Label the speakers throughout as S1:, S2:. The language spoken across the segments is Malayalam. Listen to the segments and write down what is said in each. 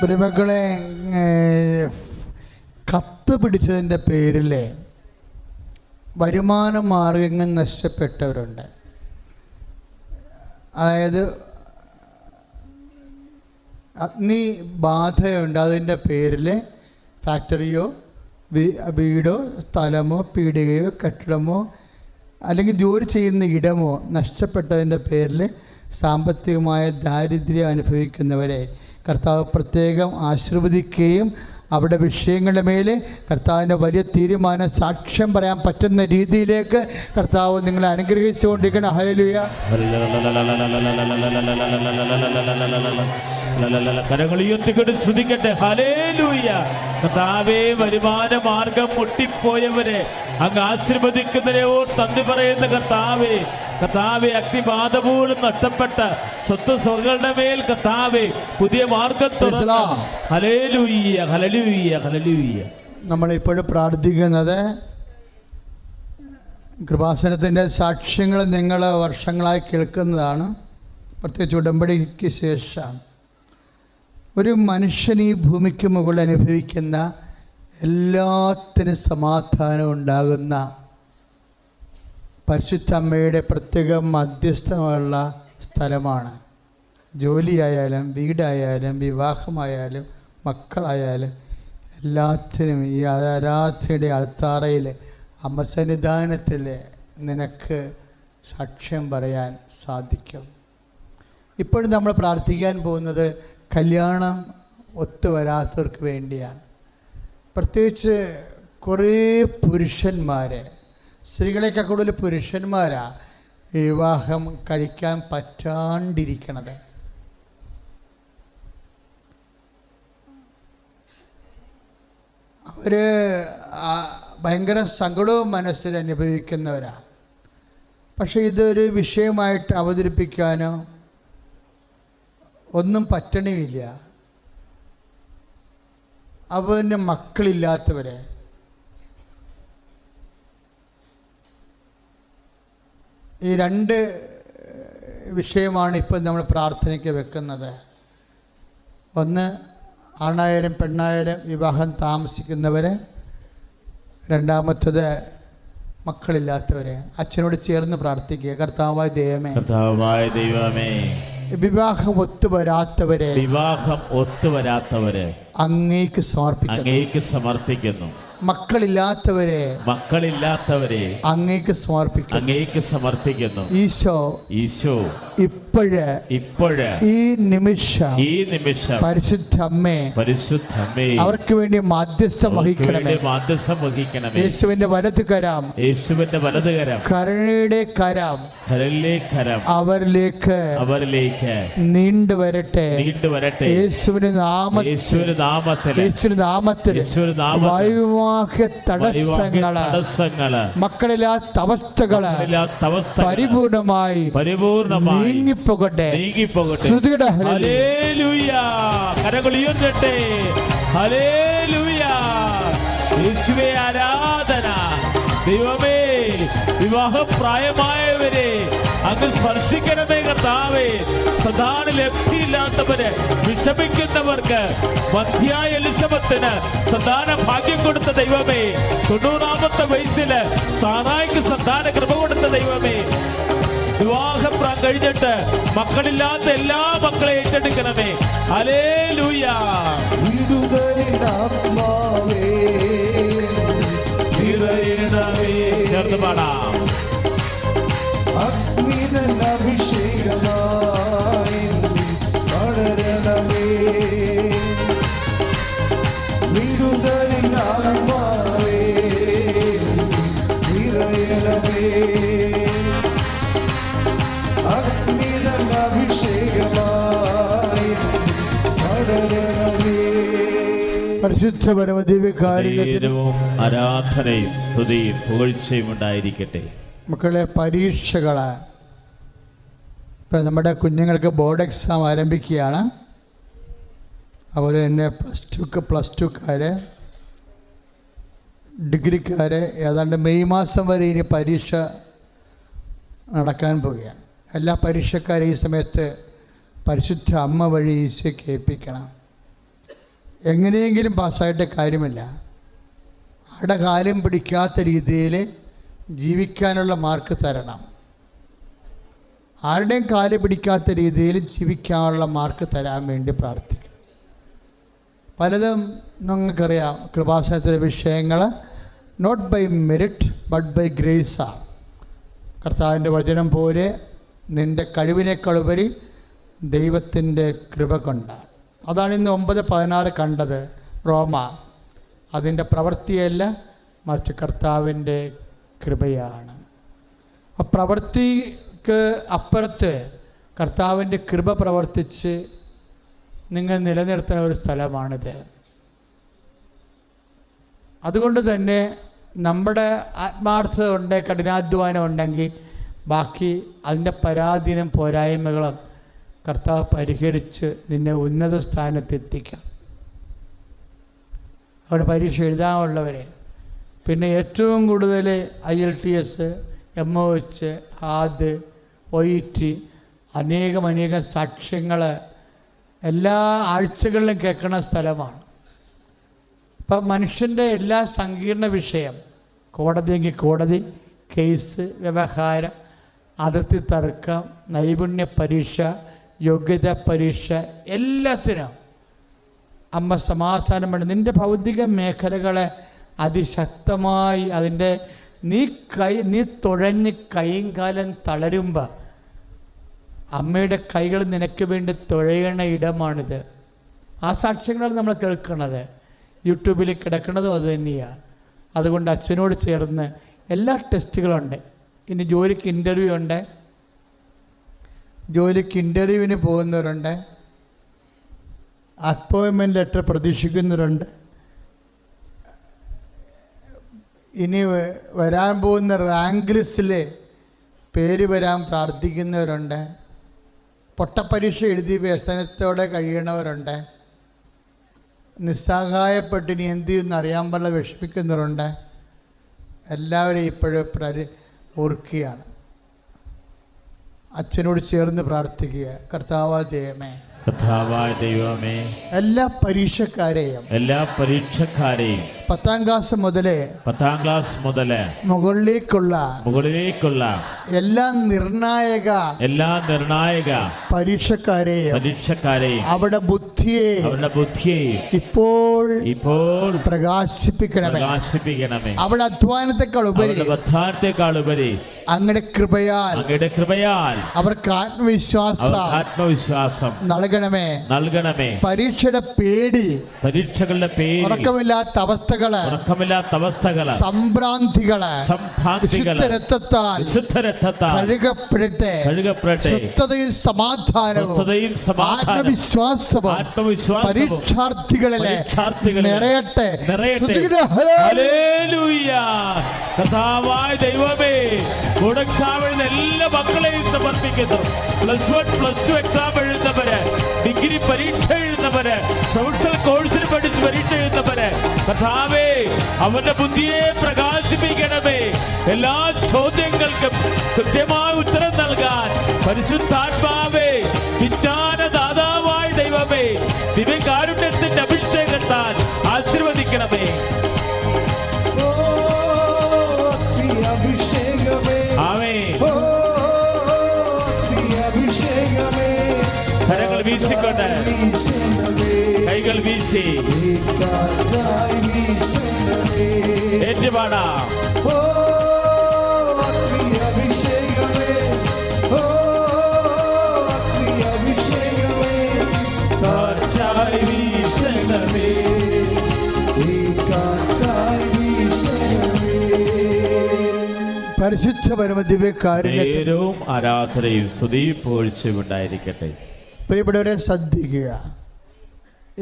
S1: പ്രിയമക്കളെ, കത്ത് പിടിച്ചതിൻ്റെ പേരിൽ വരുമാന മാർഗങ്ങൾ നഷ്ടപ്പെട്ടവരുണ്ട്. അതായത് അഗ്നി ബാധയുണ്ട്, അതിൻ്റെ പേരിൽ ഫാക്ടറിയോ വീടോ സ്ഥലമോ പീടികയോ കെട്ടിടമോ അല്ലെങ്കിൽ ജോലി ചെയ്യുന്ന ഇടമോ നഷ്ടപ്പെട്ടതിൻ്റെ പേരിൽ സാമ്പത്തികമായ ദാരിദ്ര്യം അനുഭവിക്കുന്നവരെ കർത്താവ് പ്രത്യേകം ആശീർവദിക്കുകയും അവിടെ വിഷയങ്ങളുടെ മേലെ കർത്താവിൻ്റെ വലിയ തീരുമാനം സാക്ഷ്യം പറയാൻ പറ്റുന്ന രീതിയിലേക്ക് കർത്താവ് നിങ്ങളെ അനുഗ്രഹിച്ചുകൊണ്ടിരിക്കണം. ഹല്ലേലൂയ.
S2: കരങ്ങൾ ഉയർത്തിക്കൊണ്ട് സ്തുതിക്കട്ടെ. ഹല്ലേലൂയ. കർത്താവേ, വരുമാന മാർഗം മുട്ടിപ്പോയവരെ അങ്ങ് ആശീർവദിക്കുന്നതിനെ നന്ദി പറയുന്ന കർത്താവേ, കർത്താവെ, അഗ്നിബാധ പോലും നഷ്ടപ്പെട്ട സ്വത്ത് സ്വകളുടെ മേൽ കർത്താവെ പുതിയ മാർഗം തുറന്നു. Hallelujah, hallelujah, hallelujah.
S1: നമ്മളിപ്പോഴും പ്രാർത്ഥിക്കുന്നത് കൃപാസനത്തിൻ്റെ സാക്ഷ്യങ്ങൾ നിങ്ങൾ വർഷങ്ങളായി കേൾക്കുന്നതാണ്. പ്രത്യേകിച്ച് ഉടമ്പടിക്ക് ശേഷം ഒരു മനുഷ്യൻ ഈ ഭൂമിക്ക് മുകളിൽ അനുഭവിക്കുന്ന എല്ലാത്തിനും സമാധാനം ഉണ്ടാകുന്ന പരിശുദ്ധ അമ്മയുടെ പ്രത്യേക മധ്യസ്ഥമുള്ള സ്ഥലമാണ്. ജോലിയായാലും വീടായാലും വിവാഹമായാലും മക്കളായാലും എല്ലാത്തിനും ഈ ആരാധനയുടെ അൾത്താറയിൽ അമ്മ സന്നിധാനത്തിൽ നിനക്ക് സാക്ഷ്യം പറയാൻ സാധിക്കും. ഇപ്പോഴും നമ്മൾ പ്രാർത്ഥിക്കാൻ പോകുന്നത് കല്യാണം ഒത്തുവരാത്തവർക്ക് വേണ്ടിയാണ്. പ്രത്യേകിച്ച് കുറേ പുരുഷന്മാരെ, സ്ത്രീകളെക്കാൾ കൂടുതൽ പുരുഷന്മാരാണ് വിവാഹം കഴിക്കാൻ പറ്റാണ്ടിരിക്കണത്. അവർ ഭയങ്കര സങ്കടവും മനസ്സിൽ അനുഭവിക്കുന്നവരാണ്. പക്ഷേ ഇതൊരു വിഷയമായിട്ട് അവതരിപ്പിക്കാനോ ഒന്നും പറ്റണില്ല. അവന് മക്കളില്ലാത്തവരെ, ഈ രണ്ട് വിഷയമാണ് ഇപ്പം നമ്മൾ പ്രാർത്ഥനയ്ക്ക് വെക്കുന്നത്. ഒന്ന്, ആണായാലും പെണ്ണായാലും വിവാഹം താമസിക്കുന്നവരെ. രണ്ടാമത്തത് മക്കളില്ലാത്തവരെ. അച്ഛനോട് ചേർന്ന് പ്രാർത്ഥിക്കുക. കർത്താവായ ദൈവമേ, വിവാഹം ഒത്തുവരാത്തവരെ അങ്ങേക്ക് സമർപ്പിക്കുന്നു. മക്കളില്ലാത്തവരെ അങ്ങേക്ക് സമർപ്പിക്കുന്നു. ഈശോ ഇപ്പോഴ് ഈ നിമിഷം പരിശുദ്ധ അമ്മേ അവർക്ക് വേണ്ടി മാധ്യസ്ഥം വഹിക്കണമേ. യേശുവിന്റെ വലത് കരം കരുണയുടെ കരം അവരിലേക്ക് നീണ്ടുവരട്ടെ. യേശുവിന്റെ നാമത്തിൽ വൈവാഹിക തടസ്സങ്ങള്, മക്കളില്ലാത്ത അവസ്ഥകള് പരിപൂർണമായി നീങ്ങിപ്പോകട്ടെ.
S2: ഹല്ലേലൂയ. കരങ്ങൾ ഉയർത്തട്ടെ. ഹല്ലേലൂയ. യേശുവേ ആരാധന. ദൈവമേ, വിവാഹപ്രായമായവരെ അങ്ങ് സ്പർശിക്കണമേ കർത്താവേ. സദാന ലബ്ധിയില്ലാത്തവര്, വിഷമിക്കുന്നവർക്ക് മധ്യായ എലിസബത്തിന് സന്താന ഭാഗ്യം കൊടുത്ത ദൈവമേ, 90-ാമത്തെ വയസ്സില് സാറായ്ക്ക് സന്താന കൃപ കൊടുത്ത ദൈവമേ, വിവാഹം കഴിഞ്ഞിട്ട് മക്കളില്ലാത്ത എല്ലാ മക്കളെ ഏറ്റെടുക്കണമേ. ഹല്ലേലൂയ. ചേർന്ന് പാടാം.
S3: അഭിഷേകമായി വളരണമേ, വിടുതലിനാത്മാവേ നിറയണമേ. അഭിഷേകമായി വളരണമേ.
S1: പരിശുദ്ധ പരമദിവ്യകാരുണ്യവും
S2: ആരാധനയും സ്തുതിയും പുകഴ്ചയും ഉണ്ടായിരിക്കട്ടെ.
S1: മക്കളെ, പരീക്ഷകൾ ഇപ്പം നമ്മുടെ കുഞ്ഞുങ്ങൾക്ക് ബോർഡ് എക്സാം ആരംഭിക്കുകയാണ്. അതുപോലെ തന്നെ പ്ലസ് ടുക്കാർ, ഡിഗ്രിക്കാർ ഏതാണ്ട് മെയ് മാസം വരെ ഇനി പരീക്ഷ നടക്കാൻ പോവുകയാണ്. എല്ലാ പരീക്ഷക്കാരും ഈ സമയത്ത് പരിശുദ്ധ അമ്മ വഴി ഈശോയ്ക്ക് ഏൽപ്പിക്കണം. എങ്ങനെയെങ്കിലും പാസ്സായിട്ട് കാര്യമില്ല. ആരുടെ കാര്യം പിടിക്കാത്ത രീതിയിൽ ജീവിക്കാനുള്ള മാർക്ക് തരണം. ആരുടെയും കാര്യം പിടിക്കാത്ത രീതിയിൽ ജീവിക്കാനുള്ള മാർക്ക് തരാൻ വേണ്ടി പ്രാർത്ഥിക്കും. പലതും നിങ്ങൾക്കറിയാം, കൃപാസനത്തിലെ വിഷയങ്ങൾ not by merit but by ഗ്രേസാണ്. കർത്താവിൻ്റെ വചനം പോലെ നിൻ്റെ കഴിവിനേക്കാളുപരി ദൈവത്തിൻ്റെ കൃപ കൊണ്ടാണ്. അതാണ് ഇന്ന് 9:16 കണ്ടത്, റോമ. അതിൻ്റെ പ്രവൃത്തിയല്ല, മറിച്ച് കർത്താവിൻ്റെ കൃപയാണ്. ആ പ്രവൃത്തിക്ക് അപ്പുറത്ത് കർത്താവിൻ്റെ കൃപ പ്രവർത്തിച്ച് നിങ്ങൾ നിലനിർത്തുന്ന ഒരു സ്ഥലമാണിത്. അതുകൊണ്ട് തന്നെ നമ്മുടെ ആത്മാർത്ഥത ഉണ്ട്, കഠിനാധ്വാനം ഉണ്ടെങ്കിൽ ബാക്കി അതിൻ്റെ പരാധീനം പോരായ്മകളും കർത്താവ് പരിഹരിച്ച് നിന്നെ ഉന്നത സ്ഥാനത്തെത്തിക്കാം. അവിടെ പരീക്ഷ എഴുതാനുള്ളവരെ, പിന്നെ ഏറ്റവും കൂടുതൽ IELTS, MOH, HAD, OET അനേകം സാക്ഷ്യങ്ങൾ എല്ലാ ആഴ്ചകളിലും കേൾക്കുന്ന സ്ഥലമാണ്. ഇപ്പം മനുഷ്യൻ്റെ എല്ലാ സങ്കീർണ വിഷയം, കോടതിയെങ്കിൽ കോടതി, കേസ്, വ്യവഹാരം, അതിർത്തി തർക്കം, നൈപുണ്യ പരീക്ഷ, യോഗ്യത പരീക്ഷ, എല്ലാത്തിനും അമ്മ സമാധാനം വേണം. നിൻ്റെ ഭൗതിക മേഖലകളെ അതിശക്തമായി അതിൻ്റെ നീ തുഴഞ്ഞ് കൈയും കാലം തളരുമ്പോൾ അമ്മയുടെ കൈകൾ നിനക്ക് വേണ്ടി തുഴയണ ഇടമാണിത്. ആ സാക്ഷ്യങ്ങളാണ് നമ്മൾ കേൾക്കുന്നത്. യൂട്യൂബിൽ കിടക്കുന്നതും അത് തന്നെയാണ്. അതുകൊണ്ട് അച്ഛനോട് ചേർന്ന് എല്ലാ ടെസ്റ്റുകളുണ്ട്. ഇനി ജോലിക്ക് ഇൻ്റർവ്യൂ ഉണ്ട്, ജോലിക്ക് ഇൻ്റർവ്യൂവിന് പോകുന്നവരുണ്ട്, അപ്പോയിൻമെൻറ്റ് ലെറ്റർ പ്രതീക്ഷിക്കുന്നവരുണ്ട്, ഇനി വരാൻ പോകുന്ന റാങ്ക് ലിസ്റ്റിൽ പേര് വരാൻ പ്രാർത്ഥിക്കുന്നവരുണ്ട്, പൊട്ടപ്പരീക്ഷ എഴുതി വ്യസനത്തോടെ കഴിയണവരുണ്ട്, നിസ്സഹായപ്പെട്ട് ഇനി എന്ത് ചെയ്യുമെന്ന് അറിയാൻ പാടില്ല വിഷമിക്കുന്നവരുണ്ട്. എല്ലാവരെയും ഇപ്പോഴും ഓർക്കുകയാണ്. അച്ഛനോട് ചേർന്ന് പ്രാർത്ഥിക്കുക. കർത്താവായ ദൈവമേ, എല്ലാ പരീക്ഷക്കാരെയും 10ാം ക്ലാസ് മുതൽ മുകളിലേക്കുള്ള എല്ലാ നിർണായക പരീക്ഷക്കാരെയും അവരുടെ ബുദ്ധിയെ ഇപ്പോൾ പ്രകാശിപ്പിക്കണമേ. അവരുടെ അധ്വാനത്തെക്കാൾ ഉപരി അങ്ങയുടെ കൃപയാൽ അവർക്ക് ആത്മവിശ്വാസം നൽകണമേ. പരീക്ഷയുടെ പരീക്ഷകളുടെ ഉറക്കമില്ലാത്ത അവസ്ഥകള്, സംഭ്രാന്തികള് വിശുദ്ധ രക്തത്താൽ കഴുകപ്പെടട്ടെ. സ്വസ്ഥതയും സമാധാനവും ആത്മവിശ്വാസവും പരീക്ഷാർത്ഥികളിലെ നിറയട്ടെ.
S2: കർത്താവായ ദൈവമേ, എക്സാം എഴുതുന്ന എല്ലാ മക്കളെയും സമർപ്പിക്കുന്നു. +1, +2 എക്സാം എഴുതുന്നവര്, ഡിഗ്രി പരീക്ഷ എഴുതുന്നവര്, പ്രൊഫഷണൽ കോഴ്സിന് പഠിച്ച് പരീക്ഷ എഴുതുന്നവര്, കർത്താവേ അവന്റെ ബുദ്ധിയെ പ്രകാശിപ്പിക്കണമേ. എല്ലാ ചോദ്യങ്ങൾക്കും കൃത്യമായ ഉത്തരം നൽകാൻ പരിശുദ്ധാത്മാവേ, വിജ്ഞാനദാതാവായ ദൈവമേ, ദിവ്യകാരുണ്യത്തിന്റെ അഭിഷേകത്താൽ ആശീർവദിക്കണമേ. കരങ്ങൾ വീശിക്കൊണ്ട്, കൈകൾ വീശി ഏറ്റുപാടാം.
S1: പരിശുദ്ധ പരമദിവ്യകാരുണ്യവും
S2: ആരാധനയും സ്തുതിയും പുകഴ്ചയും ഉണ്ടായിരിക്കട്ടെ.
S1: പ്രിയപ്പെട്ടവരെ ശ്രദ്ധിക്കുക.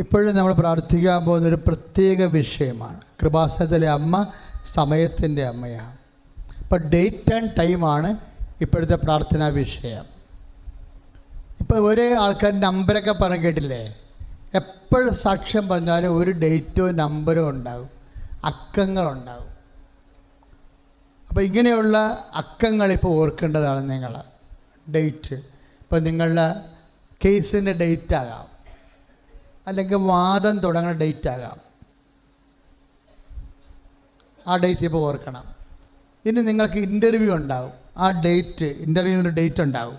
S1: ഇപ്പോഴും നമ്മൾ പ്രാർത്ഥിക്കാൻ പോകുന്നൊരു പ്രത്യേക വിഷയമാണ്. കൃപാസനത്തിലെ അമ്മ സമയത്തിൻ്റെ അമ്മയാണ്. ഇപ്പം ഡേറ്റ് ആൻഡ് ടൈമാണ് ഇപ്പോഴത്തെ പ്രാർത്ഥനാ വിഷയം. ഇപ്പോൾ ഒരേ ആൾക്കാർ നമ്പരൊക്കെ പറഞ്ഞു കേട്ടില്ലേ? എപ്പോഴും സാക്ഷ്യം പറഞ്ഞാലും ഒരു ഡേറ്റോ നമ്പരോ ഉണ്ടാകും, അക്കങ്ങളുണ്ടാകും. അപ്പോൾ ഇങ്ങനെയുള്ള അക്കങ്ങളിപ്പോൾ ഓർക്കേണ്ടതാണ് നിങ്ങൾ. ഡേറ്റ് ഇപ്പോൾ നിങ്ങളുടെ കേസിൻ്റെ ഡേറ്റ് ആകാം, അല്ലെങ്കിൽ വാദം തുടങ്ങുന്ന ഡേറ്റ് ആകാം. ആ ഡേറ്റ് ഇപ്പോൾ ഓർക്കണം. ഇനി നിങ്ങൾക്ക് ഇൻ്റർവ്യൂ ഉണ്ടാകും. ആ ഡേറ്റ്, ഇൻ്റർവ്യൂവിൻ്റെ ഡേറ്റ് ഉണ്ടാകും.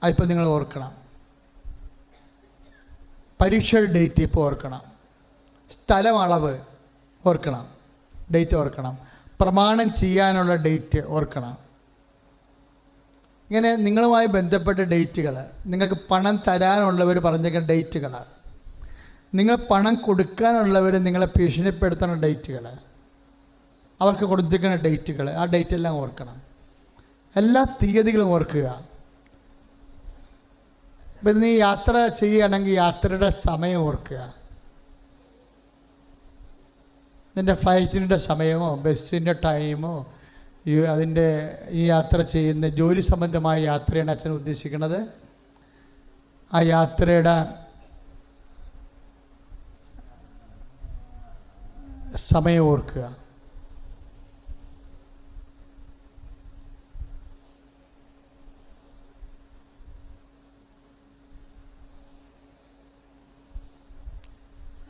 S1: അതിപ്പോൾ നിങ്ങൾ ഓർക്കണം. പരീക്ഷയുടെ ഡേറ്റ് ഇപ്പോൾ ഓർക്കണം. സ്ഥലം, അളവ് ഓർക്കണം, ഡേറ്റ് ഓർക്കണം. പ്രമാണം ചെയ്യാനുള്ള ഡേറ്റ് ഓർക്കണം. ഇങ്ങനെ നിങ്ങളുമായി ബന്ധപ്പെട്ട ഡേറ്റുകൾ, നിങ്ങൾക്ക് പണം തരാനുള്ളവർ പറഞ്ഞേക്കുന്ന ഡേറ്റുകൾ, നിങ്ങൾ പണം കൊടുക്കാനുള്ളവർ നിങ്ങളെ ഭീഷണിപ്പെടുത്തുന്ന ഡേറ്റുകൾ, അവർക്ക് കൊടുത്തിരിക്കുന്ന ഡേറ്റുകൾ, ആ ഡേറ്റ് എല്ലാം ഓർക്കണം. എല്ലാ തീയതികളും ഓർക്കുക. പിന്നെ നീ യാത്ര ചെയ്യുകയാണെങ്കിൽ യാത്രയുടെ സമയം ഓർക്കുക. നിൻ്റെ ഫ്ലൈറ്റിൻ്റെ സമയമോ ബസ്സിൻ്റെ ടൈമോ അതിൻ്റെ ഈ യാത്ര ചെയ്യുന്ന ജോലി സംബന്ധമായ യാത്രയാണ് അച്ഛൻ ഉദ്ദേശിക്കുന്നത്. ആ യാത്രയുടെ സമയം ഓർക്കുക.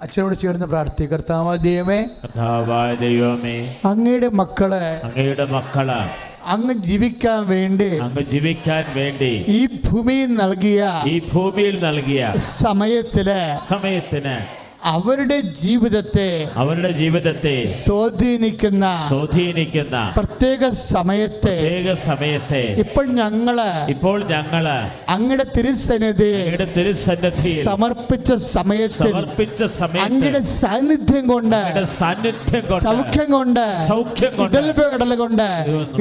S1: അച്ഛനോട് ചേർന്ന് പ്രാർത്ഥിക്കുക. കർത്താവായ ദൈവമേ, അങ്ങയുടെ മക്കള് അങ്ങ് ജീവിക്കാൻ വേണ്ടി ഈ ഭൂമിയിൽ നൽകിയ സമയത്തിന് അവരുടെ ജീവിതത്തെ സ്വാധീനിക്കുന്ന പ്രത്യേക സമയത്തെ ഇപ്പോൾ ഞങ്ങള് അങ്ങയുടെ തിരുസന്നിധി സമർപ്പിച്ച സമയത്ത് അങ്ങയുടെ സാന്നിധ്യം കൊണ്ട് സൗഖ്യം കൊണ്ട്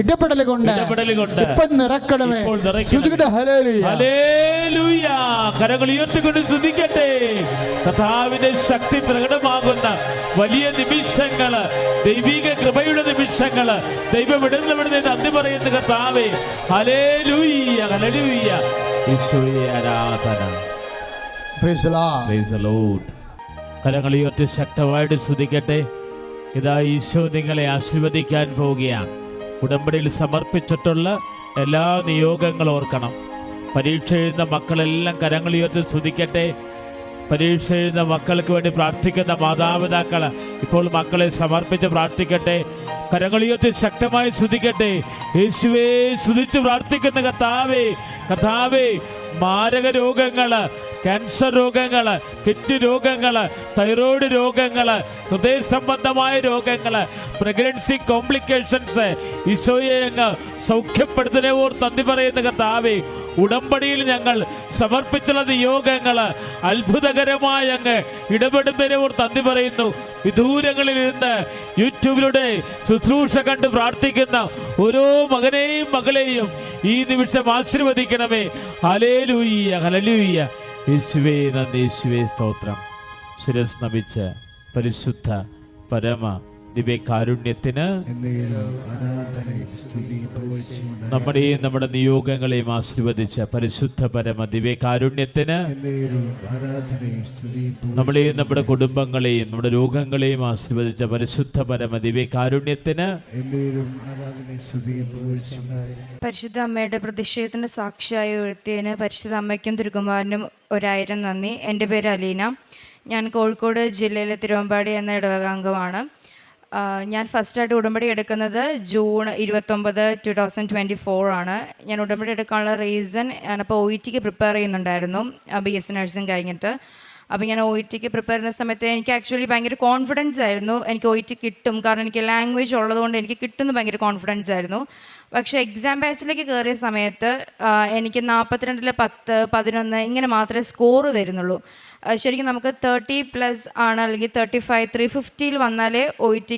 S1: ഇടപെടൽ കൊണ്ട് ഇപ്പൊ നിറക്കണമേ.
S2: കരങ്ങൾ ഉയർത്തിക്കൊണ്ട് സ്തുതിക്കട്ടെ. കർത്താവിന്റെ ശക്തി പ്രകടമാകുന്ന വലിയ നിമിഷങ്ങള്, ദൈവിക കൃപയുടെ നിമിഷങ്ങള്, ദൈവം ഇടപെടുന്നതിന് നന്ദി പറയുന്ന കർത്താവേ. Hallelujah, hallelujah. യേശുവേ ആരാധന.
S1: Praise the
S2: Lord. കരങ്ങൾ ഉയർത്തി ശക്തമായിട്ട് സ്തുതിക്കട്ടെ. ഇതാ ഈശോ നിങ്ങളെ ആശീർവദിക്കാൻ പോവുകയാണ്. ഉടമ്പടിയിൽ സമർപ്പിച്ചിട്ടുള്ള എല്ലാ നിയോഗങ്ങളും ഓർക്കണം. പരീക്ഷ എഴുതുന്ന മക്കളെല്ലാം കരങ്ങൾ ഉയർത്തി സ്തുതിക്കട്ടെ. പരീക്ഷ എഴുതുന്ന മക്കൾക്ക് വേണ്ടി പ്രാർത്ഥിക്കുന്ന മാതാപിതാക്കൾ ഇപ്പോൾ മക്കളെ സമർപ്പിച്ച് പ്രാർത്ഥിക്കട്ടെ. കരങ്ങൾ ഉയർത്തി ശക്തമായി സ്തുതിക്കട്ടെ. യേശുവേ, സ്തുതിച്ച് പ്രാർത്ഥിക്കുന്ന കർത്താവേ, മാരക രോഗങ്ങള്, ക്യാൻസർ രോഗങ്ങള്, കിഡ്നി രോഗങ്ങള്, തൈറോയ്ഡ് രോഗങ്ങള്, ഹൃദയ സംബന്ധമായ രോഗങ്ങള്, പ്രഗ്നൻസി കോംപ്ലിക്കേഷൻസ്, ഈശോയെ അങ്ങ് സൗഖ്യപ്പെടുത്തുന്നതിനെ ഓർത്ത് നന്ദി പറയുന്ന കർത്താവേ. ഉടമ്പടിയിൽ ഞങ്ങൾ സമർപ്പിച്ചുള്ള നിയോഗങ്ങള് അത്ഭുതകരമായി അങ്ങ് ഇടപെടുന്നതിനെ ഓർത്ത് നന്ദി പറയുന്നു. വിദൂരങ്ങളിൽ ഇരുന്ന് യൂട്യൂബിലൂടെ ശുശ്രൂഷ കണ്ട് പ്രാർത്ഥിക്കുന്ന ഓരോ മകനെയും മകളെയും ഈ നിമിഷം ആശീർവദിക്കണമേ. Hallelujah, hallelujah. യേശുവേ നന്ദി, യേശുവേ സ്തോത്രം. ശിരസ് നമിച്ച പരിശുദ്ധ പരമ ദിവ്യകാരുണ്യത്തിന് നമ്മുടെയും നമ്മുടെ നിയോഗങ്ങളെയും ആശീർവദിച്ച പരിശുദ്ധ പരമ ദിവ്യകാരുണ്യത്തിന് നമ്മളെയും നമ്മുടെ കുടുംബങ്ങളെയും നമ്മുടെ രോഗങ്ങളെയും ആശീർവദിച്ച പരിശുദ്ധ പരമ ദിവ്യകാരുണ്യത്തിന്
S4: പരിശുദ്ധ അമ്മയുടെ പ്രതിഷേധത്തിന് സാക്ഷിയായി ഉയർത്തിയതിന് പരിശുദ്ധ അമ്മയ്ക്കും തിരുകുമാരനും 1000 നന്ദി. എൻ്റെ പേര് അലീന. ഞാൻ കോഴിക്കോട് ജില്ലയിലെ തിരുവമ്പാടി എന്ന ഇടവകാംഗമാണ്. ഞാൻ ഫസ്റ്റായിട്ട് ഉടമ്പടി എടുക്കുന്നത് ജൂൺ 29, 2024 ആണ്. ഞാൻ ഉടമ്പടി എടുക്കാനുള്ള റീസൺ, ഞാനപ്പോൾ OET പ്രിപ്പയർ ചെയ്യുന്നുണ്ടായിരുന്നു, BSc നഴ്സിംഗ് കഴിഞ്ഞിട്ട്. അപ്പോൾ ഞാൻ OET പ്രിപ്പയർ ചെയ്യുന്ന സമയത്ത് എനിക്ക് ആക്ച്വലി ഭയങ്കര കോൺഫിഡൻസ് ആയിരുന്നു. എനിക്ക് OET കിട്ടും, കാരണം എനിക്ക് ലാംഗ്വേജ് ഉള്ളതുകൊണ്ട് എനിക്ക് കിട്ടുമെന്ന് ഭയങ്കര കോൺഫിഡൻസ് ആയിരുന്നു. പക്ഷേ എക്സാം ബാച്ചിലേക്ക് കയറിയ സമയത്ത് എനിക്ക് 42-ൽ 10, 11 ഇങ്ങനെ മാത്രമേ സ്കോറ് വരുന്നുള്ളൂ. ശരിക്കും നമുക്ക് 30+ ആണ്, അല്ലെങ്കിൽ 35, 350 വന്നാലേ OET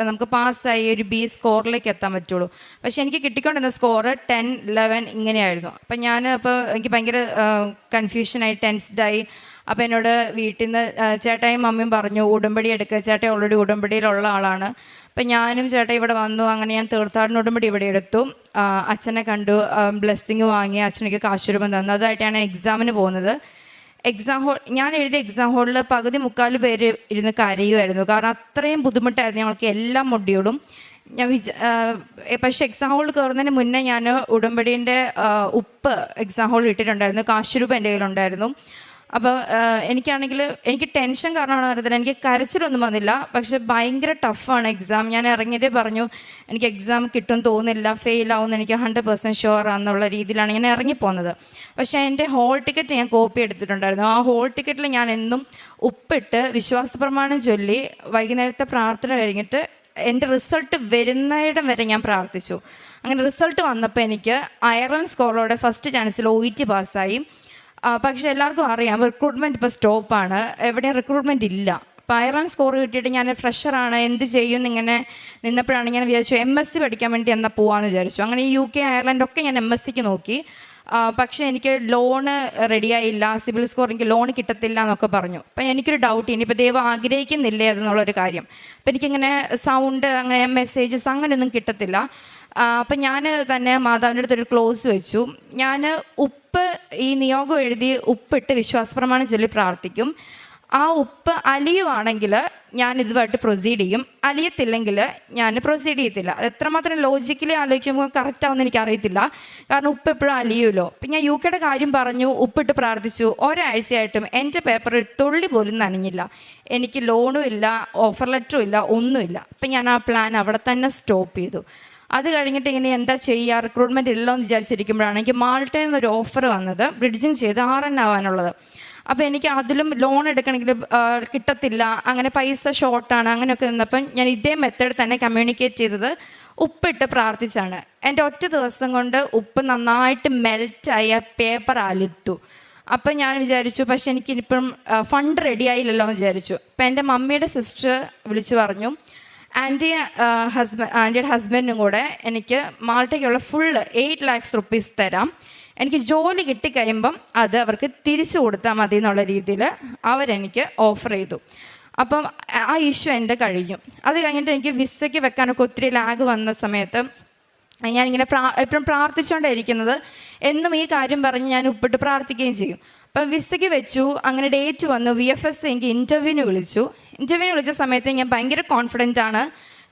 S4: നമുക്ക് പാസ്സായി ഒരു B സ്കോറിലേക്ക് എത്താൻ പറ്റുള്ളൂ. പക്ഷേ എനിക്ക് കിട്ടിക്കൊണ്ടിരുന്ന സ്കോറ് 10, 11 ഇങ്ങനെയായിരുന്നു. അപ്പം എനിക്ക് ഭയങ്കര കൺഫ്യൂഷനായി, ടെൻസ്ഡായി. അപ്പോൾ എന്നോട് വീട്ടിൽ നിന്ന് ചേട്ടായും മമ്മിയും പറഞ്ഞു, ഉടമ്പടി എടുക്കുക, ചേട്ടൻ ഓൾറെഡി ഉടമ്പടിയിലുള്ള ആളാണ്. അപ്പം ഞാനും ചേട്ടൻ ഇവിടെ വന്നു. അങ്ങനെ ഞാൻ തീർത്ഥാടന ഉടമ്പടി ഇവിടെ എടുത്തു. അച്ഛനെ കണ്ടു, ബ്ലെസ്സിങ് വാങ്ങി, അച്ഛനൊക്കെ കാശുരൂപം തന്നു. അതായിട്ടാണ് ഞാൻ എക്സാമിന് പോകുന്നത്. ഞാൻ എഴുതിയ എക്സാം ഹോളിൽ പകുതി 3/4 പേര് ഇരുന്ന് കരയുമായിരുന്നു, കാരണം അത്രയും ബുദ്ധിമുട്ടായിരുന്നു ഞങ്ങൾക്ക് എല്ലാ മൊഡ്യൂളും. പക്ഷേ എക്സാം ഹോളിൽ കയറുന്നതിന് മുന്നേ ഞാൻ ഉടമ്പടീൻ്റെ ഉപ്പ് എക്സാം ഹോളിൽ ഇട്ടിട്ടുണ്ടായിരുന്നു, കാശുരൂപം എൻ്റെ കയ്യിലുണ്ടായിരുന്നു. അപ്പോൾ എനിക്കാണെങ്കിൽ എനിക്ക് ടെൻഷൻ കാരണമാണ് അറിയത്തില്ല, എനിക്ക് കരച്ചിലൊന്നും വന്നില്ല, പക്ഷെ ഭയങ്കര ടഫാണ് എക്സാം. ഞാൻ ഇറങ്ങിയതേ പറഞ്ഞു എനിക്ക് എക്സാം കിട്ടും തോന്നില്ല, ഫെയിലാവുമെന്ന് എനിക്ക് 100% ഷുവർ ആണെന്നുള്ള രീതിയിലാണ് ഞാൻ ഇറങ്ങിപ്പോകുന്നത്. പക്ഷേ എൻ്റെ ഹോൾ ടിക്കറ്റ് ഞാൻ കോപ്പി എടുത്തിട്ടുണ്ടായിരുന്നു. ആ ഹോൾ ടിക്കറ്റിൽ ഞാൻ എന്നും ഉപ്പിട്ട് വിശ്വാസ പ്രമാണം ചൊല്ലി വൈകുന്നേരത്തെ പ്രാർത്ഥന കഴിഞ്ഞിട്ട് എൻ്റെ റിസൾട്ട് വരുന്നിടം വരെ ഞാൻ പ്രാർത്ഥിച്ചു. അങ്ങനെ റിസൾട്ട് വന്നപ്പോൾ എനിക്ക് അയർലൻഡ് സ്കോറോടെ ഫസ്റ്റ് ചാൻസിൽ OET പാസ്സായി. പക്ഷേ എല്ലാവർക്കും അറിയാം റിക്രൂട്ട്മെൻറ്റ് ഇപ്പോൾ സ്റ്റോപ്പാണ്, എവിടെയും റിക്രൂട്ട്മെൻറ്റ് ഇല്ല. അപ്പോൾ അയർലൻഡ് സ്കോർ കിട്ടിയിട്ട് ഞാൻ ഫ്രഷറാണ്, എന്ത് ചെയ്യും എന്നിങ്ങനെ നിന്നപ്പോഴാണ് ഞാൻ വിചാരിച്ചു MSc പഠിക്കാൻ വേണ്ടി എന്നാൽ പോകാമെന്ന് വിചാരിച്ചു. അങ്ങനെ UK അയർലൻഡൊക്കെ ഞാൻ MScക്ക് നോക്കി. പക്ഷേ എനിക്ക് ലോണ് റെഡിയായില്ല, സിബിൽ സ്കോർ എനിക്ക് ലോൺ കിട്ടത്തില്ല എന്നൊക്കെ പറഞ്ഞു. അപ്പം എനിക്കൊരു ഡൗട്ട്, ഇനിയിപ്പോൾ ദൈവം ആഗ്രഹിക്കുന്നില്ലേ അതെന്നുള്ളൊരു കാര്യം. അപ്പം എനിക്കിങ്ങനെ സൗണ്ട് അങ്ങനെ മെസ്സേജസ് അങ്ങനെയൊന്നും കിട്ടത്തില്ല. അപ്പം ഞാൻ തന്നെ മാതാവിൻ്റെ അടുത്തൊരു ക്ലോസ് വെച്ചു. ഞാൻ ഉപ്പ് ഈ നിയോഗം എഴുതി ഉപ്പിട്ട് വിശ്വാസപ്രമാണം ചൊല്ലി പ്രാർത്ഥിക്കും. ആ ഉപ്പ് അലിയുവാണെങ്കിൽ ഞാൻ ഇതുമായിട്ട് പ്രൊസീഡ് ചെയ്യും, അലിയത്തില്ലെങ്കിൽ ഞാൻ പ്രൊസീഡ് ചെയ്യത്തില്ല. അത് എത്രമാത്രം ലോജിക്കലി ആലോചിക്കുമ്പോൾ കറക്റ്റാവുമെന്ന് എനിക്കറിയത്തില്ല, കാരണം ഉപ്പ് എപ്പോഴും അലിയുമല്ലോ. അപ്പം ഞാൻ UK കാര്യം പറഞ്ഞു, ഉപ്പിട്ട് പ്രാർത്ഥിച്ചു. ഒരാഴ്ചയായിട്ടും എൻ്റെ പേപ്പർ ഒരു തുള്ളി പോലും നനഞ്ഞില്ല. എനിക്ക് ലോണും ഇല്ല, ഓഫർ ലെറ്ററും ഇല്ല, ഒന്നുമില്ല. അപ്പം ഞാൻ ആ പ്ലാൻ അവിടെ തന്നെ സ്റ്റോപ്പ് ചെയ്തു. അത് കഴിഞ്ഞിട്ട് ഇങ്ങനെ എന്താ ചെയ്യുക, റിക്രൂട്ട്മെൻറ്റ് ഇല്ലോ എന്ന് വിചാരിച്ചിരിക്കുമ്പോഴാണ് എനിക്ക് മാൾട്ടയിൽ നിന്നൊരു ഓഫർ വന്നത്, ബ്രിഡ്ജിങ് ചെയ്ത് RN ആവാനുള്ളത്. അപ്പോൾ എനിക്ക് അതിലും ലോൺ എടുക്കണമെങ്കിൽ കിട്ടത്തില്ല, അങ്ങനെ പൈസ ഷോർട്ടാണ്, അങ്ങനെയൊക്കെ നിന്നപ്പം ഞാൻ ഇതേ മെത്തേഡ് തന്നെ കമ്മ്യൂണിക്കേറ്റ് ചെയ്തത് ഉപ്പിട്ട് പ്രാർത്ഥിച്ചാണ്. എൻ്റെ ഒറ്റ ദിവസം കൊണ്ട് ഉപ്പ് നന്നായിട്ട് മെൽറ്റായ പേപ്പർ അലുത്തു. അപ്പം ഞാൻ വിചാരിച്ചു പക്ഷെ എനിക്കിനിപ്പം ഫണ്ട് റെഡി ആയില്ലല്ലോ എന്ന് വിചാരിച്ചു. അപ്പം എൻ്റെ മമ്മിയുടെ സിസ്റ്റർ വിളിച്ചു പറഞ്ഞു, ആൻറ്റിയുടെ ഹസ്ബൻഡും കൂടെ എനിക്ക് മാൾട്ടയ്ക്കുള്ള ഫുള്ള് 8 lakhs rupees തരാം, എനിക്ക് ജോലി കിട്ടിക്കഴിയുമ്പം അത് അവർക്ക് തിരിച്ചു കൊടുത്താൽ മതി എന്നുള്ള രീതിയിൽ അവരെനിക്ക് ഓഫർ ചെയ്തു. അപ്പം ആ ഇഷ്യൂ എൻ്റെ കഴിഞ്ഞു. അത് കഴിഞ്ഞിട്ട് എനിക്ക് വിസയ്ക്ക് വെക്കാനൊക്കെ ഒത്തിരി ലാഗ് വന്ന സമയത്ത് ഞാനിങ്ങനെ എപ്പോഴും പ്രാർത്ഥിച്ചുകൊണ്ടായിരിക്കുന്നത്, എന്നും ഈ കാര്യം പറഞ്ഞ് ഞാൻ ഉപ്പിട്ട് പ്രാർത്ഥിക്കുകയും ചെയ്യും. അപ്പം വിസയ്ക്ക് വെച്ചു, അങ്ങനെ ഡേറ്റ് വന്നു. VFS എനിക്ക് ഇൻ്റർവ്യൂവിന് വിളിച്ച സമയത്ത് ഞാൻ ഭയങ്കര കോൺഫിഡൻ്റ് ആണ്,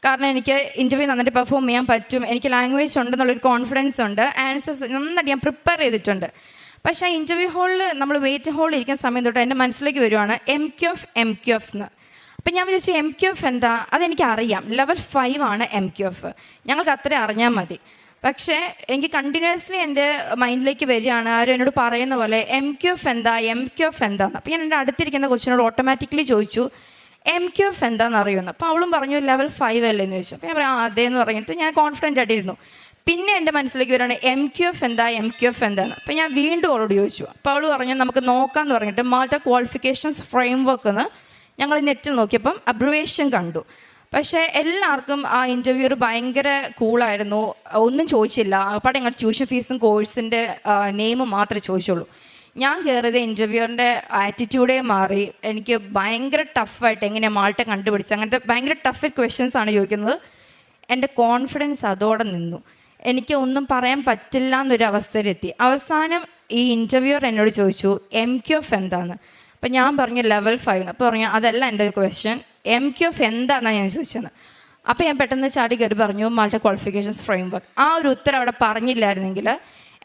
S4: കാരണം എനിക്ക് ഇൻ്റർവ്യൂ നന്നായിട്ട് പെർഫോം ചെയ്യാൻ പറ്റും, എനിക്ക് ലാംഗ്വേജ് ഉണ്ടെന്നുള്ളൊരു കോൺഫിഡൻസ് ഉണ്ട്, ആൻസേഴ്സ് നന്നായിട്ട് ഞാൻ പ്രിപ്പയർ ചെയ്തിട്ടുണ്ട്. പക്ഷേ ആ ഇൻ്റർവ്യൂ ഹാളിൽ നമ്മൾ വെയിറ്റ് ഹാളിൽ ഇരിക്കുന്ന സമയം തൊട്ട് എൻ്റെ മനസ്സിലേക്ക് വരുവാണ് MQF എന്ന്. അപ്പം ഞാൻ വിചാരിച്ചു MQF എന്താ, അതെനിക്ക് അറിയാം, level 5 ആണ് MQF, ഞങ്ങൾക്ക് അത്രയും അറിഞ്ഞാൽ മതി. പക്ഷേ എനിക്ക് കണ്ടിന്യൂസ്ലി എൻ്റെ മൈൻഡിലേക്ക് വരികയാണ്, ആരും എന്നോട് പറയുന്ന പോലെ MQF എന്താന്ന്. അപ്പം ഞാൻ എൻ്റെ അടുത്തിരിക്കുന്ന കൊച്ചിനോട് ഓട്ടോമാറ്റിക്കലി ചോദിച്ചു MQF എന്താണെന്ന് അറിയുമെന്ന്. അപ്പോൾ അവളും പറഞ്ഞു level 5 അല്ലേ എന്ന് ചോദിച്ചു. അപ്പോൾ ഞാൻ പറയാം അതേന്ന് പറഞ്ഞിട്ട് ഞാൻ കോൺഫിഡൻ്റ് ആയിട്ടിരുന്നു. പിന്നെ എൻ്റെ മനസ്സിലേക്ക് വരികയാണ് MQF എന്താന്ന്. അപ്പോൾ ഞാൻ വീണ്ടും അവളോട് ചോദിച്ചു. അപ്പോൾ അവൾ പറഞ്ഞു നമുക്ക് നോക്കാമെന്ന് പറഞ്ഞിട്ട് മാൾട്ട ക്വാളിഫിക്കേഷൻസ് ഫ്രെയിംവർക്ക് എന്ന് ഞങ്ങൾ നെറ്റിൽ നോക്കിയപ്പം അബ്രിവേഷൻ കണ്ടു. പക്ഷേ എല്ലാവർക്കും ആ ഇൻ്റർവ്യൂർ ഭയങ്കര കൂളായിരുന്നു, ഒന്നും ചോദിച്ചില്ല. അപ്പോൾ ഞങ്ങൾ ട്യൂഷൻ ഫീസും കോഴ്സിൻ്റെ നെയിമും മാത്രമേ ചോദിച്ചുള്ളൂ. ഞാൻ കയറിയത് ഇൻ്റർവ്യൂറിൻ്റെ ആറ്റിറ്റ്യൂഡേ മാറി. എനിക്ക് ഭയങ്കര ടഫായിട്ട് എങ്ങനെയാണ് മാൾട്ട കണ്ടുപിടിച്ചത്, അങ്ങനത്തെ ഭയങ്കര ടഫ് ക്വസ്റ്റ്യൻസാണ് ചോദിക്കുന്നത്. എൻ്റെ കോൺഫിഡൻസ് അതോടെ നിന്നു, എനിക്ക് ഒന്നും പറയാൻ പറ്റില്ല എന്നൊരു അവസ്ഥയിലെത്തി. അവസാനം ഈ ഇൻ്റർവ്യൂർ എന്നോട് ചോദിച്ചു MQF എന്താന്ന്. അപ്പം ഞാൻ പറഞ്ഞു level 5. അപ്പോൾ പറഞ്ഞു അതല്ല എൻ്റെ ക്വസ്റ്റ്യൻ, MQF എന്താണെന്നാണ് ഞാൻ ചോദിച്ചത്. അപ്പോൾ ഞാൻ പെട്ടെന്ന് ചാടി കയറി പറഞ്ഞു മാൾട്ട ക്വാളിഫിക്കേഷൻസ് ഫ്രെയിംവർക്ക്. ആ ഒരു ഉത്തരം അവിടെ പറഞ്ഞില്ലായിരുന്നെങ്കിൽ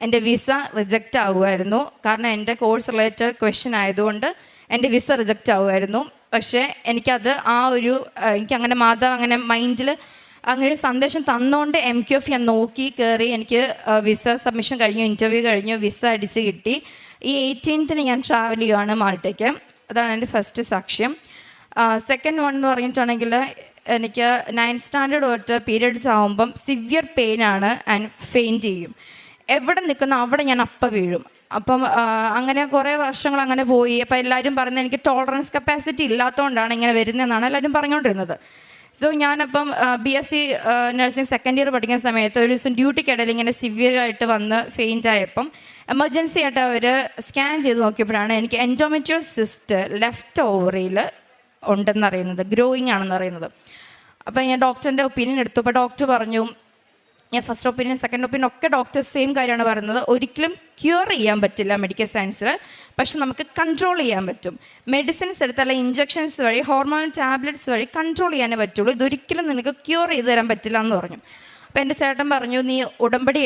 S4: എൻ്റെ വിസ റിജക്റ്റ് ആകുമായിരുന്നു, കാരണം എൻ്റെ കോഴ്സ് റിലേറ്റഡ് ക്വസ്റ്റ്യൻ ആയതുകൊണ്ട് എൻ്റെ വിസ റിജക്റ്റ് ആകുമായിരുന്നു. പക്ഷേ എനിക്കത് എനിക്കങ്ങനെ മാതാവ് അങ്ങനെ മൈൻഡിൽ അങ്ങനെ ഒരു സന്ദേശം തന്നുകൊണ്ട് MQF ഞാൻ നോക്കി കയറി. എനിക്ക് വിസ സബ്മിഷൻ കഴിഞ്ഞു, ഇൻ്റർവ്യൂ കഴിഞ്ഞു, വിസ അടിച്ച് കിട്ടി. ഈ 18th ഞാൻ ട്രാവൽ ചെയ്യുകയാണ് മാൾട്ടയ്ക്ക്. അതാണ് എൻ്റെ ഫസ്റ്റ് സാക്ഷ്യം. സെക്കൻഡ് വൺ എന്ന് പറഞ്ഞിട്ടുണ്ടെങ്കിൽ എനിക്ക് 9th സ്റ്റാൻഡേർഡ് തൊട്ട് പീരിയഡ്സ് ആകുമ്പം സിവിയർ പെയിനാണ് ആൻഡ് ഫെയിൻറ്റ് ചെയ്യും. എവിടെ നിൽക്കുന്ന അവിടെ ഞാൻ വീഴും. അപ്പം അങ്ങനെ കുറേ വർഷങ്ങൾ അങ്ങനെ പോയി. അപ്പം എല്ലാവരും പറയുന്നത് എനിക്ക് ടോളറൻസ് കപ്പാസിറ്റി ഇല്ലാത്തതുകൊണ്ടാണ് ഇങ്ങനെ വരുന്നതെന്നാണ് എല്ലാവരും പറഞ്ഞുകൊണ്ടിരുന്നത്. സോ ഞാനപ്പം BSc നഴ്സിംഗ് സെക്കൻഡ് ഇയർ പഠിക്കുന്ന സമയത്ത് ഒരു ദിവസം ഡ്യൂട്ടിക്കിടയിൽ ഇങ്ങനെ സിവിയറായിട്ട് വന്ന് ഫെയിൻ്റ് ആയപ്പം എമർജൻസി ആയിട്ട് അവർ സ്കാൻ ചെയ്ത് നോക്കിയപ്പോഴാണ് എനിക്ക് എൻഡോമെട്രിയൽ സിസ്റ്റ് ലെഫ്റ്റ് ഓവറിയിൽ ഉണ്ടെന്നറിയുന്നത്, ഗ്രോയിങ് ആണെന്നറിയുന്നത്. അപ്പം ഞാൻ ഡോക്ടറിൻ്റെ ഒപ്പീനിയൻ എടുത്തു. അപ്പോൾ ഡോക്ടർ പറഞ്ഞു, ഞാൻ ഫസ്റ്റ് ഒപ്പീനിയൻ സെക്കൻഡ് ഒപ്പീനിയൻ ഒക്കെ ഡോക്ടർ സെയിം കാര്യമാണ് പറയുന്നത്, ഒരിക്കലും ക്യൂർ ചെയ്യാൻ പറ്റില്ല മെഡിക്കൽ സയൻസിൽ, പക്ഷെ നമുക്ക് കൺട്രോൾ ചെയ്യാൻ പറ്റും. മെഡിസിൻസ് എടുത്തല്ല ഇഞ്ചക്ഷൻസ് വഴി, ഹോർമോൺ ടാബ്ലറ്റ്സ് വഴി കൺട്രോൾ ചെയ്യാനേ പറ്റുള്ളൂ, ഇതൊരിക്കലും നിനക്ക് ക്യൂർ ചെയ്ത് തരാൻ പറ്റില്ല എന്ന് പറഞ്ഞു. അപ്പം എൻ്റെ ചേട്ടൻ പറഞ്ഞു, നീ ഉടമ്പടി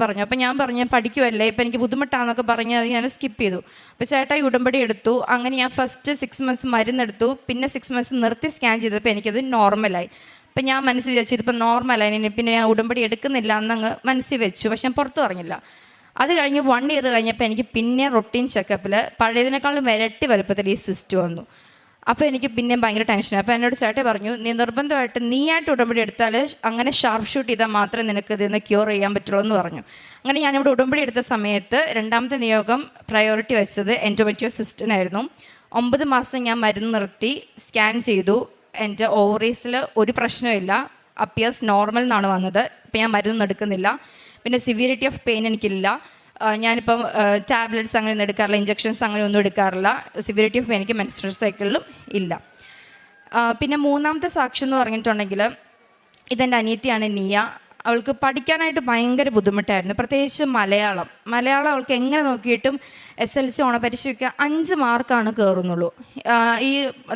S4: പറഞ്ഞു. അപ്പം ഞാൻ പറഞ്ഞു, പഠിക്കുമല്ലേ, ഇപ്പം എനിക്ക് ബുദ്ധിമുട്ടാണെന്നൊക്കെ പറഞ്ഞ് അത് ഞാൻ സ്കിപ്പ് ചെയ്തു. അപ്പോൾ ചേട്ടായി ഉടമ്പടി എടുത്തു. അങ്ങനെ ഞാൻ ഫസ്റ്റ് 6 months മരുന്നെടുത്തു. പിന്നെ 6 months നിർത്തി സ്കാൻ ചെയ്തപ്പോൾ എനിക്കത് നോർമലായി. അപ്പം ഞാൻ മനസ്സിൽ വെച്ചു, ഇതിപ്പോൾ നോർമലായി, പിന്നെ ഞാൻ ഉടമ്പടി എടുക്കുന്നില്ല എന്നങ്ങ് മനസ്സിൽ വെച്ചു. പക്ഷെ ഞാൻ പുറത്ത് പറഞ്ഞില്ല. അത് കഴിഞ്ഞ് 1 year കഴിഞ്ഞപ്പോൾ എനിക്ക് പിന്നെ റൊട്ടീൻ ചെക്കപ്പിൽ പഴയതിനേക്കാളും ഇരട്ടി വലുപ്പത്തിൽ ഈ സിസ്റ്റ് വന്നു. അപ്പോൾ എനിക്ക് പിന്നെയും ഭയങ്കര ടെൻഷനായി. അപ്പോൾ എന്നോട് ചേട്ടൻ പറഞ്ഞു, നീ നിർബന്ധമായിട്ട് നീയായിട്ട് ഉടമ്പടി എടുത്താൽ അങ്ങനെ ഷാർപ്പ് ഷൂട്ട് ചെയ്താൽ മാത്രമേ നിനക്ക് ഇതിന്ന് ക്യൂർ ചെയ്യാൻ പറ്റുള്ളൂ എന്ന് പറഞ്ഞു. അങ്ങനെ ഞാനിവിടെ ഉടമ്പടി എടുത്ത സമയത്ത് രണ്ടാമത്തെ നിയോഗം പ്രയോറിറ്റി വെച്ചത് എൻഡോമെട്രിയോസിസ്റ്റിനായിരുന്നു. 9 മാസം ഞാൻ മരുന്ന് നിർത്തി സ്കാൻ ചെയ്തു. എൻ്റെ ഓവറീസിൽ ഒരു പ്രശ്നമില്ല, അപ്പിയേഴ്സ് നോർമൽ എന്നാണ് വന്നത്. ഇപ്പം ഞാൻ മരുന്നൊന്നും എടുക്കുന്നില്ല. പിന്നെ സിവിയറിറ്റി ഓഫ് പെയിൻ എനിക്കില്ല. ഞാനിപ്പം ടാബ്ലറ്റ്സ് അങ്ങനെ ഒന്നും എടുക്കാറില്ല, ഇഞ്ചക്ഷൻസ് അങ്ങനെ ഒന്നും എടുക്കാറില്ല. സിവിയറിറ്റി ഓഫ് പെയിൻ എനിക്ക് മെൻസ്ട്രൽ സൈക്കിളിലും ഇല്ല. പിന്നെ മൂന്നാമത്തെ സാക്ഷ്യം എന്ന് പറഞ്ഞിട്ടുണ്ടെങ്കിൽ, ഇതെൻ്റെ അനിയത്തിയാണ് നിയ. അവൾക്ക് പഠിക്കാനായിട്ട് ഭയങ്കര ബുദ്ധിമുട്ടായിരുന്നു, പ്രത്യേകിച്ച് മലയാളം അവൾക്ക് എങ്ങനെ നോക്കിയിട്ടും SLC ഓണപരീക്ഷയ്ക്ക് 5 മാർക്കാണ് കയറുന്നുള്ളൂ. ഈ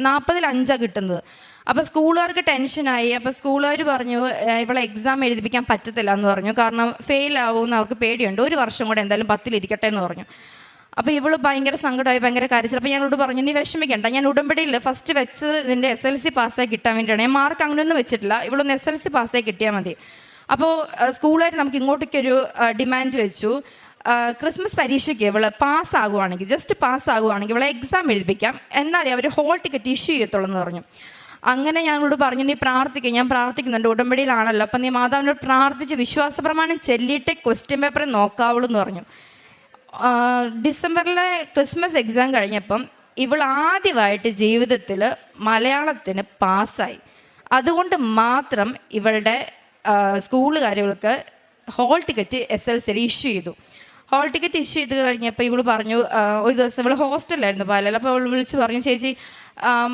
S4: 40-ൽ 5 കിട്ടുന്നത്. അപ്പോൾ സ്കൂളുകാർക്ക് ടെൻഷനായി. അപ്പോൾ സ്കൂളുകാർ പറഞ്ഞു, ഇവളെ എക്സാം എഴുതിപ്പിക്കാൻ പറ്റത്തില്ല എന്ന് പറഞ്ഞു. കാരണം ഫെയിൽ ആവുമെന്ന് അവർക്ക് പേടിയുണ്ട്. 1 വർഷം കൂടെ എന്തായാലും 10-ൽ ഇരിക്കട്ടെ എന്ന് പറഞ്ഞു. അപ്പോൾ ഇവൾ ഭയങ്കര സങ്കടമായി, ഭയങ്കര കാര്യത്തിൽ. അപ്പോൾ ഞങ്ങളോട് പറഞ്ഞു, നീ വിഷമിക്കേണ്ട, ഞാൻ ഉടമ്പടിയിൽ ഫസ്റ്റ് വെച്ചത് ഇതിൻ്റെ SLC പാസ്സായി കിട്ടാൻ വേണ്ടിയാണ്. ഞാൻ മാർക്ക് അങ്ങനെയൊന്നും വെച്ചിട്ടില്ല, ഇവളൊന്ന് SLC പാസ്സായി കിട്ടിയാൽ മതി. അപ്പോൾ സ്കൂളുകാർ നമുക്ക് ഇങ്ങോട്ടേക്കൊരു ഡിമാൻഡ് വെച്ചു, ക്രിസ്മസ് പരീക്ഷയ്ക്ക് ഇവൾ പാസ്സാകുവാണെങ്കിൽ, ജസ്റ്റ് പാസ്സാകുവാണെങ്കിൽ ഇവളെ എക്സാം എഴുതിപ്പിക്കാം, എന്നാലേ അവർ ഹോൾ ടിക്കറ്റ് ഇഷ്യൂ ചെയ്യത്തുള്ളൂ എന്ന് പറഞ്ഞു. അങ്ങനെ ഞങ്ങളോട് പറഞ്ഞു, നീ പ്രാർത്ഥിക്കുക. ഞാൻ പ്രാർത്ഥിക്കുന്നുണ്ട്, ഉടമ്പടിയിലാണല്ലോ, അപ്പം നീ മാതാവിനോട് പ്രാർത്ഥിച്ച് വിശ്വാസ പ്രമാണം ചെല്ലിയിട്ട് ക്വസ്റ്റ്യൻ പേപ്പർ നോക്കാവുള്ളൂ എന്ന് പറഞ്ഞു. ഡിസംബറിലെ ക്രിസ്മസ് എക്സാം കഴിഞ്ഞപ്പം ഇവൾ ആദ്യമായിട്ട് ജീവിതത്തിൽ മലയാളത്തിന് പാസ്സായി. അതുകൊണ്ട് മാത്രം ഇവളുടെ സ്കൂളുകാർ ഇവൾക്ക് ഹോൾ ടിക്കറ്റ് SLCയിൽ ഇഷ്യൂ ചെയ്തു. ഹോൾ ടിക്കറ്റ് ഇഷ്യൂ ചെയ്ത് കഴിഞ്ഞപ്പോൾ ഇവൾ പറഞ്ഞു, ഒരു ദിവസം ഇവൾ ഹോസ്റ്റലിലായിരുന്നു പാലയിൽ. അപ്പോൾ അവൾ വിളിച്ച് പറഞ്ഞു, ചേച്ചി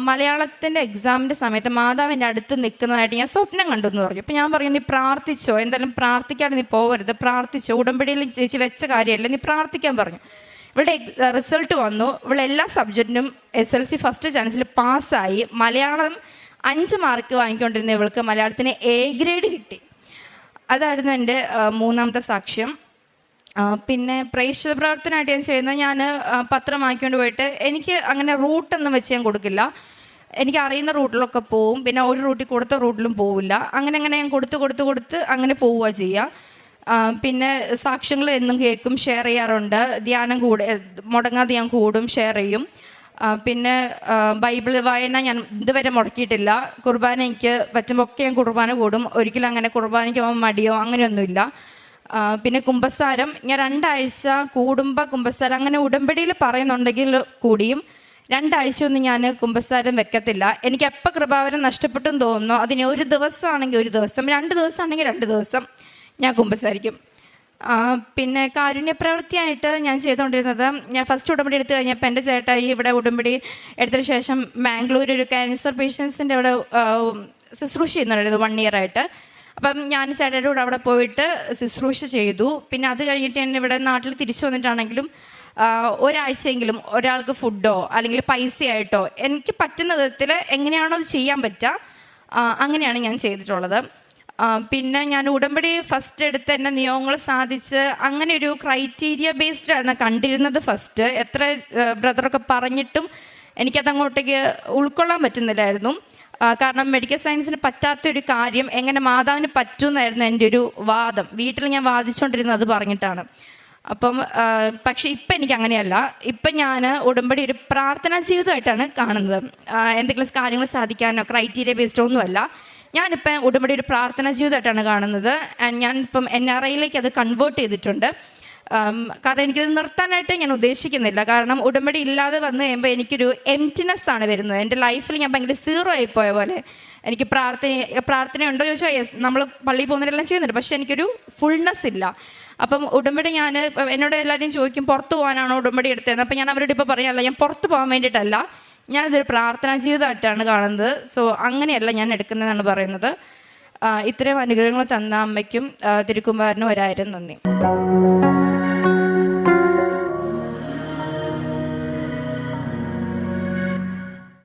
S4: മലയാളത്തിൻ്റെ എക്സാമിൻ്റെ സമയത്ത് മാതാവിൻ്റെ അടുത്ത് നിൽക്കുന്നതായിട്ട് ഞാൻ സ്വപ്നം കണ്ടു എന്ന് പറഞ്ഞു. അപ്പോൾ ഞാൻ പറഞ്ഞു, നീ പ്രാർത്ഥിച്ചോ, എന്തായാലും പ്രാർത്ഥിക്കാതെ നീ പോകരുത്, പ്രാർത്ഥിച്ചോ, ഉടമ്പടിയിൽ ചേച്ചി വെച്ച കാര്യമല്ല, നീ പ്രാർത്ഥിക്കാൻ പറഞ്ഞു. ഇവളുടെ റിസൾട്ട് വന്നു. ഇവൾ എല്ലാ സബ്ജക്റ്റിനും SLC ഫസ്റ്റ് ചാൻസിൽ പാസ്സായി. മലയാളം 5 മാർക്ക് വാങ്ങിക്കൊണ്ടിരുന്ന ഇവൾക്ക് മലയാളത്തിന് A ഗ്രേഡ് കിട്ടി. അതായിരുന്നു എൻ്റെ മൂന്നാമത്തെ സാക്ഷ്യം. പിന്നെ പ്രേക്ഷിത പ്രവർത്തനമായിട്ട് ഞാൻ ചെയ്യുന്നത്, ഞാൻ പത്രം വാങ്ങിക്കൊണ്ട് പോയിട്ട്, എനിക്ക് അങ്ങനെ റൂട്ടൊന്നും വെച്ച് ഞാൻ കൊടുക്കില്ല. എനിക്ക് അറിയുന്ന റൂട്ടിലൊക്കെ പോവും, പിന്നെ ഒരു റൂട്ടിൽ കൊടുത്ത റൂട്ടിലും പോവില്ല. അങ്ങനെ ഞാൻ കൊടുത്ത് അങ്ങനെ പോവുക ചെയ്യുക. പിന്നെ സാക്ഷ്യങ്ങൾ എന്നും കേൾക്കും, ഷെയർ ചെയ്യാറുണ്ട്. ധ്യാനം മുടങ്ങാതെ ഞാൻ കൂടും, ഷെയർ ചെയ്യും. പിന്നെ ബൈബിൾ വായന ഞാൻ ഇതുവരെ മുടക്കിയിട്ടില്ല. കുർബാന എനിക്ക് പറ്റുമ്പോൾ ഒക്കെ ഞാൻ കുർബാന കൂടും. ഒരിക്കലും അങ്ങനെ കുർബാനയ്ക്ക് പോകാൻ മടിയോ അങ്ങനെയൊന്നുമില്ല. പിന്നെ കുമ്പസാരം ഞാൻ 2 ആഴ്ച കൂടുമ്പോൾ കുമ്പസാരം, അങ്ങനെ ഉടമ്പടിയിൽ പറയുന്നുണ്ടെങ്കിൽ കൂടിയും 2 ആഴ്ചയൊന്നും ഞാൻ കുമ്പസാരം വെക്കത്തില്ല. എനിക്ക് എപ്പോൾ കൃപാവരം നഷ്ടപ്പെട്ടെന്ന് തോന്നുന്നു, അതിന് ഒരു ദിവസമാണെങ്കിൽ ഒരു ദിവസം, 2 ദിവസമാണെങ്കിൽ 2 ദിവസം ഞാൻ കുമ്പസാരിക്കും. പിന്നെ കാരുണ്യ പ്രവൃത്തിയായിട്ട് ഞാൻ ചെയ്തുകൊണ്ടിരുന്നത്, ഞാൻ ഫസ്റ്റ് ഉടമ്പടി എടുത്തു കഴിഞ്ഞപ്പോൾ എൻ്റെ ചേട്ടായി ഇവിടെ ഉടമ്പടി എടുത്തതിന് ശേഷം ബാംഗ്ലൂർ ഒരു ക്യാൻസർ പേഷ്യൻസിൻ്റെ അവിടെ ശുശ്രൂഷ ചെയ്യുന്നുണ്ടായിരുന്നു 1 year ആയിട്ട്. അപ്പം ഞാൻ ചേട്ടയുടെ കൂടെ അവിടെ പോയിട്ട് ശുശ്രൂഷ ചെയ്തു. പിന്നെ അത് കഴിഞ്ഞിട്ട് ഞാൻ ഇവിടെ നാട്ടിൽ തിരിച്ചു വന്നിട്ടാണെങ്കിലും ഒരാഴ്ചയെങ്കിലും ഒരാൾക്ക് ഫുഡോ അല്ലെങ്കിൽ പൈസയായിട്ടോ എനിക്ക് പറ്റുന്ന വിധത്തിൽ എങ്ങനെയാണോ അത് ചെയ്യാൻ പറ്റുക, അങ്ങനെയാണ് ഞാൻ ചെയ്തിട്ടുള്ളത്. പിന്നെ ഞാൻ ഉടമ്പടി ഫസ്റ്റ് എടുത്ത് എൻ്റെ നിയോഗങ്ങൾ സാധിച്ച് അങ്ങനെ ഒരു ക്രൈറ്റീരിയ ബേസ്ഡാണ് കണ്ടിരുന്നത് ഫസ്റ്റ്. എത്ര ബ്രദറൊക്കെ പറഞ്ഞിട്ടും എനിക്കതങ്ങോട്ടേക്ക് ഉൾക്കൊള്ളാൻ പറ്റുന്നില്ലായിരുന്നു. കാരണം മെഡിക്കൽ സയൻസിന് പറ്റാത്തൊരു കാര്യം എങ്ങനെ മാതാവിന് പറ്റുമെന്നായിരുന്നു എൻ്റെ ഒരു വാദം. വീട്ടിൽ ഞാൻ വാദിച്ചുകൊണ്ടിരുന്നത് അത് പറഞ്ഞിട്ടാണ്. അപ്പം പക്ഷേ ഇപ്പം എനിക്ക് അങ്ങനെയല്ല. ഇപ്പം ഞാൻ ഉടമ്പടി ഒരു പ്രാർത്ഥനാ ജീവിതമായിട്ടാണ് കാണുന്നത്. എന്തെങ്കിലും കാര്യങ്ങൾ സാധിക്കാനോ ക്രൈറ്റീരിയ ബേസ്ഡോ ഒന്നുമല്ല. ഞാനിപ്പം ഉടമ്പടി ഒരു പ്രാർത്ഥനാ ജീവിതമായിട്ടാണ് കാണുന്നത്. ഞാനിപ്പം NRIയിലേക്ക് അത് കൺവേർട്ട് ചെയ്തിട്ടുണ്ട്. കാരണം എനിക്കത് നിർത്താനായിട്ട് ഞാൻ ഉദ്ദേശിക്കുന്നില്ല. കാരണം ഉടമ്പടി ഇല്ലാതെ വന്നു കഴിയുമ്പോൾ എനിക്കൊരു എംപ്റ്റിനെസ്സാണ് വരുന്നത്. എൻ്റെ ലൈഫിൽ ഞാൻ ഭയങ്കര സീറോ ആയിപ്പോയ പോലെ. എനിക്ക് പ്രാർത്ഥനയുണ്ടോ ചോദിച്ചാൽ യെസ്, നമ്മൾ പള്ളിയിൽ പോകുന്നവരെല്ലാം ചെയ്യുന്നുണ്ട്, പക്ഷേ എനിക്കൊരു ഫുൾനെസ് ഇല്ല. അപ്പം ഉടമ്പടി ഞാൻ എന്നോട് എല്ലാവരും ചോദിക്കും പുറത്ത് പോകാനാണോ ഉടമ്പടി എടുത്തതെന്ന്. അപ്പം ഞാൻ അവരോട് ഇപ്പോൾ പറയാമല്ല, ഞാൻ പുറത്ത് പോകാൻ വേണ്ടിയിട്ടല്ല, ഞാനിതൊരു പ്രാർത്ഥനാ ജീവിതമായിട്ടാണ് കാണുന്നത്. സോ അങ്ങനെയല്ല ഞാൻ എടുക്കുന്നതെന്നാണ് പറയുന്നത്. ഇത്രയും അനുഗ്രഹങ്ങൾ തന്ന അമ്മയ്ക്കും തിരുക്കുമാരനും 1000 നന്ദി.